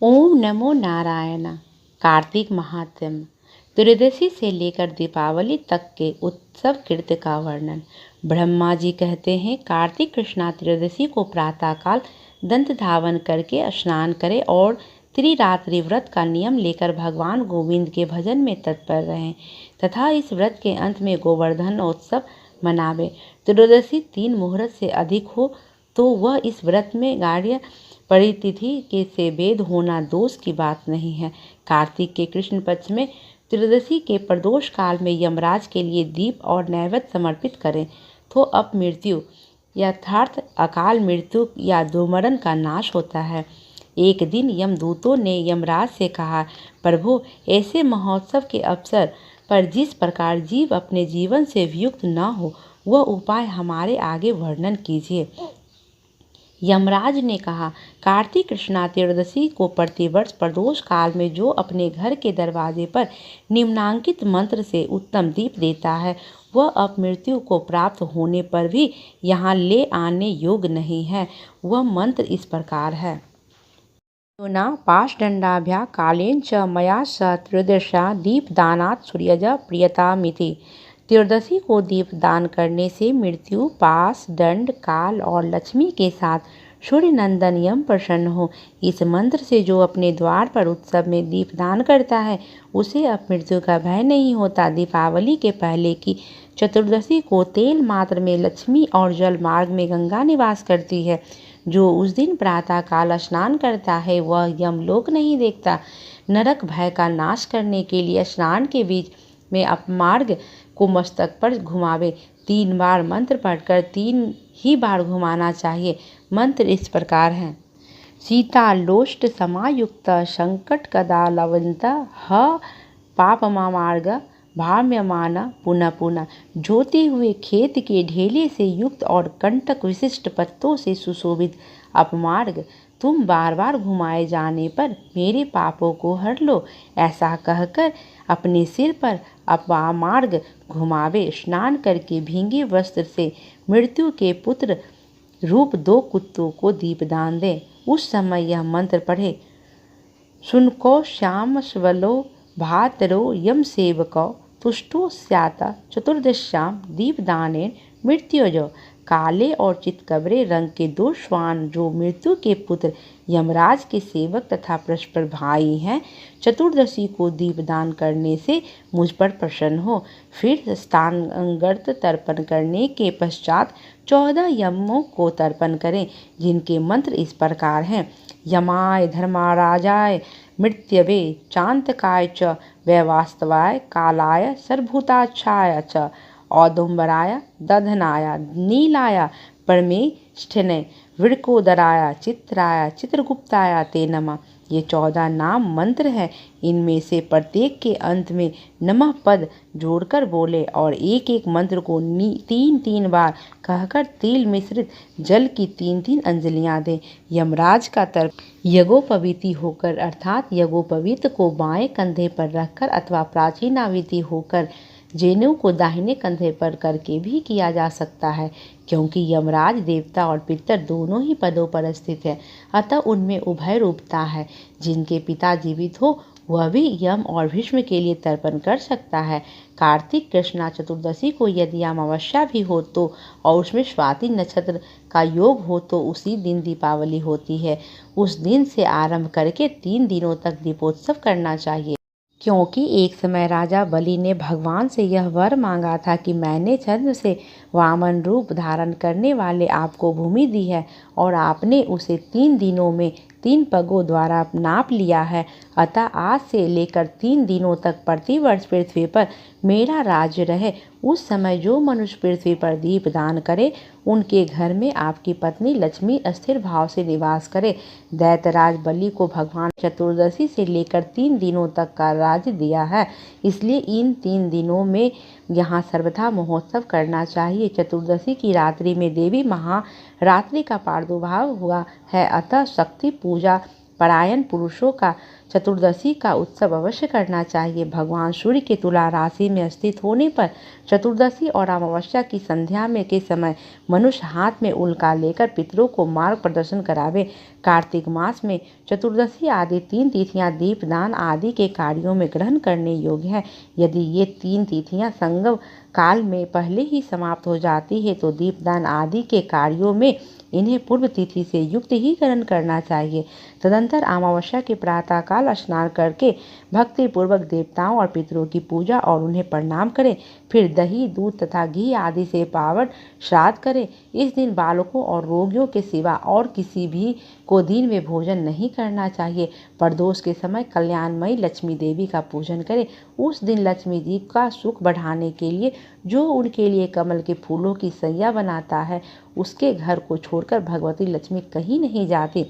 ओम नमो नारायण। कार्तिक महात्म्य। त्रयोदशी से लेकर दीपावली तक के उत्सव कृत्य का वर्णन। ब्रह्मा जी कहते हैं, कार्तिक कृष्णा त्रयोदशी को प्रातःकाल दंत धावन करके स्नान करें और त्रिरात्रि व्रत का नियम लेकर भगवान गोविंद के भजन में तत्पर रहें तथा इस व्रत के अंत में गोवर्धन उत्सव मनावे। त्रयोदशी 3 मुहूर्त से अधिक हो तो वह इस व्रत में गाढ़ परितिथि के से वेद होना दोष की बात नहीं है। कार्तिक के कृष्ण पक्ष में त्रयोदशी के प्रदोष काल में यमराज के लिए दीप और नैवेद्य समर्पित करें तो अपमृत्यु यथार्थ अकाल मृत्यु या दुर्मरण का नाश होता है। एक दिन यमदूतों ने यमराज से कहा, प्रभु, ऐसे महोत्सव के अवसर पर जिस प्रकार जीव अपने जीवन से वियुक्त न हो वह उपाय हमारे आगे वर्णन कीजिए। यमराज ने कहा, कार्तिक कृष्णा त्रयोदशी को प्रतिवर्ष प्रदोष काल में जो अपने घर के दरवाजे पर निम्नांकित मंत्र से उत्तम दीप देता है वह अपमृत्यु को प्राप्त होने पर भी यहाँ ले आने योग्य नहीं है। वह मंत्र इस प्रकार है। योना पाशदंडाभ्या कालेन च मया स त्रयोदशा दीपदानात् सूर्यज प्रियतामिति। त्रयोदशी को दीपदान करने से मृत्यु, पास, दंड, काल और लक्ष्मी के साथ सूर्य नंदन यम प्रसन्न हो। इस मंत्र से जो अपने द्वार पर उत्सव में दीपदान करता है उसे अपमृत्यु का भय नहीं होता। दीपावली के पहले की चतुर्दशी को तेल मात्र में लक्ष्मी और जल मार्ग में गंगा निवास करती है। जो उस दिन प्रातः काल स्नान करता है वह यमलोक नहीं देखता। नरक भय का नाश करने के लिए स्नान के बीच में अपमार्ग को मस्तक पर घुमावे। 3 बार मंत्र पढ़कर 3 ही बार घुमाना चाहिए। मंत्र इस प्रकार हैं। सीतालोष्ट समायुक्त संकट कदा लवंत ह पापमार्ग भाम्यमान पुनः पुनः। जोते हुए खेत के ढेले से युक्त और कंटक विशिष्ट पत्तों से सुशोभित अपमार्ग तुम बार बार घुमाए जाने पर मेरे पापों को हर लो। ऐसा कहकर अपने सिर पर अपमार्ग घुमावे। स्नान करके भींगे वस्त्र से मृत्यु के पुत्र रूप 2 कुत्तों को दीपदान दे। उस समय यह मंत्र पढ़े। सुनको श्याम स्वलो भातरो यम सेवको तुष्टो स्यात चतुर्दश्याम दीपदानेन मृत्युजो। काले और चितकबरे रंग के 2 श्वान जो मृत्यु के पुत्र यमराज के सेवक तथा परस्पर भाई हैं, चतुर्दशी को दीपदान करने से मुझ पर प्रसन्न हो। फिर स्थानांतरित तर्पण करने के पश्चात 14 यमों को तर्पण करें जिनके मंत्र इस प्रकार हैं। यमाय धर्मराजाय मृत्यवे चांतकाय च वैवास्तवाय कालाय सर्वभूताक्षाय च औदुम्बराय दधनाय नीलाय परमेष्ठिने वृकोदराय चित्राय चित्रगुप्ताय ते नमः। ये 14 नाम मंत्र हैं। इनमें से प्रत्येक के अंत में नमः पद जोड़कर बोले और एक एक मंत्र को 3-3 बार कहकर तेल मिश्रित जल की 3-3 अंजलियां दें। यमराज का तर्प यज्ञोपवीति होकर अर्थात यज्ञोपवीत को बाएं कंधे पर रखकर अथवा प्राचीनावीति होकर जनेऊ को दाहिने कंधे पर करके भी किया जा सकता है, क्योंकि यमराज देवता और पितर दोनों ही पदों पर स्थित है, अतः उनमें उभय रूपता है। जिनके पिता जीवित हो वह भी यम और भीष्म के लिए तर्पण कर सकता है। कार्तिक कृष्णा चतुर्दशी को यदि अमावस्या भी हो तो और उसमें स्वाति नक्षत्र का योग हो तो उसी दिन दीपावली होती है। उस दिन से आरंभ करके 3 दिनों तक दीपोत्सव करना चाहिए, क्योंकि एक समय राजा बलि ने भगवान से यह वर मांगा था कि मैंने चंद्र से वामन रूप धारण करने वाले आपको भूमि दी है और आपने उसे 3 दिनों में 3 पगों द्वारा नाप लिया है। अतः आज से लेकर 3 दिनों तक प्रतिवर्ष पृथ्वी पर मेरा राज्य रहे। उस समय जो मनुष्य पृथ्वी पर दीपदान करे उनके घर में आपकी पत्नी लक्ष्मी स्थिर भाव से निवास करे। दैत्यराज बलि को भगवान चतुर्दशी से लेकर 3 दिनों तक का राज्य दिया है, इसलिए इन 3 दिनों में यहाँ सर्वथा महोत्सव करना चाहिए। चतुर्दशी की रात्रि में देवी महारात्रि का प्रादुर्भाव हुआ है, अतः शक्ति पूजा परायण पुरुषों का चतुर्दशी का उत्सव अवश्य करना चाहिए। भगवान सूर्य के तुला राशि में स्थित होने पर चतुर्दशी और अमावस्या की संध्या में के समय मनुष्य हाथ में उल्का लेकर पितरों को मार्ग प्रदर्शन करावे। कार्तिक मास में चतुर्दशी आदि 3 तिथियां दीपदान आदि के कार्यों में ग्रहण करने योग्य है। यदि ये 3 तिथियां संगम काल में पहले ही समाप्त हो जाती है तो दीपदान आदि के कार्यों में इन्हें पूर्व तिथि से युक्त ही ग्रहण करना चाहिए। तदंतर अमावस्या के प्रातःकाल स्नान करके भक्ति पूर्वक देवताओं और पितरों की पूजा और उन्हें प्रणाम करें। फिर दही दूध तथा घी आदि से पावन श्राद्ध करें। इस दिन बालकों और रोगियों के सिवा और किसी भी को दिन में भोजन नहीं करना चाहिए। प्रदोष के समय कल्याणमयी लक्ष्मी देवी का पूजन करें। उस दिन लक्ष्मी जी का सुख बढ़ाने के लिए जो उनके लिए कमल के फूलों की सैया बनाता है उसके घर को छोड़कर भगवती लक्ष्मी कहीं नहीं जाती।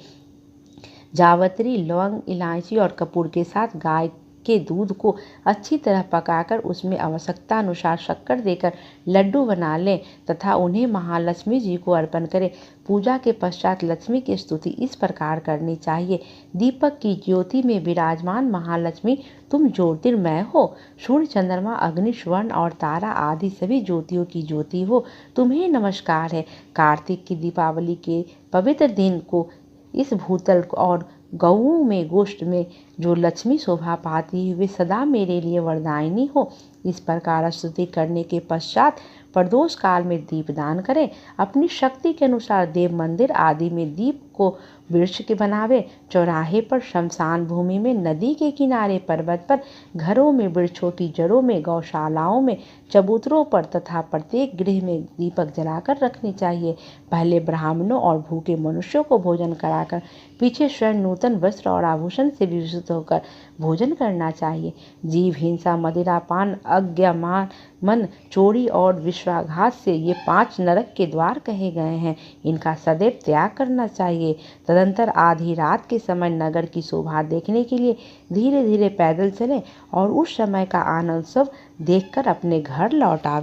जावित्री, लौंग, इलायची और कपूर के साथ गाय के दूध को अच्छी तरह पकाकर उसमें आवश्यकता अनुसार शक्कर देकर लड्डू बना लें तथा उन्हें महालक्ष्मी जी को अर्पण करें। पूजा के पश्चात लक्ष्मी की स्तुति इस प्रकार करनी चाहिए। दीपक की ज्योति में विराजमान महालक्ष्मी, तुम ज्योतिर्मय हो। सूर्य, चंद्रमा, अग्नि, स्वर्ण और तारा आदि सभी ज्योतियों की ज्योति हो। तुम्हें नमस्कार है। कार्तिक की दीपावली के पवित्र दिन को इस भूतल और गौओं में गोष्ठ में जो लक्ष्मी शोभा पाती है वे सदा मेरे लिए वरदायिनी हो। इस प्रकार स्तुति करने के पश्चात प्रदोष काल में दीपदान करें। अपनी शक्ति के अनुसार देव मंदिर आदि में दीप को वृक्ष के बनावे। चौराहे पर, शमशान भूमि में, नदी के किनारे, पर्वत पर, घरों में, वृक्षों की जड़ों में, गौशालाओं में, चबूतरों पर तथा प्रत्येक गृह में दीपक जलाकर रखनी चाहिए। पहले ब्राह्मणों और भूखे मनुष्यों को भोजन कराकर पीछे स्वयं नूतन वस्त्र और आभूषण से विभूषित होकर भोजन करना चाहिए। जीव हिंसा, मदिरापान, अज्ञान, मन, चोरी और विश्वासघात से ये 5 नरक के द्वार कहे गए हैं। इनका सदैव त्याग करना चाहिए। तदंतर आधी रात के समय नगर की शोभा देखने के लिए धीरे धीरे पैदल चलें और उस समय का आनंद सब देखकर अपने घर लौट आवें।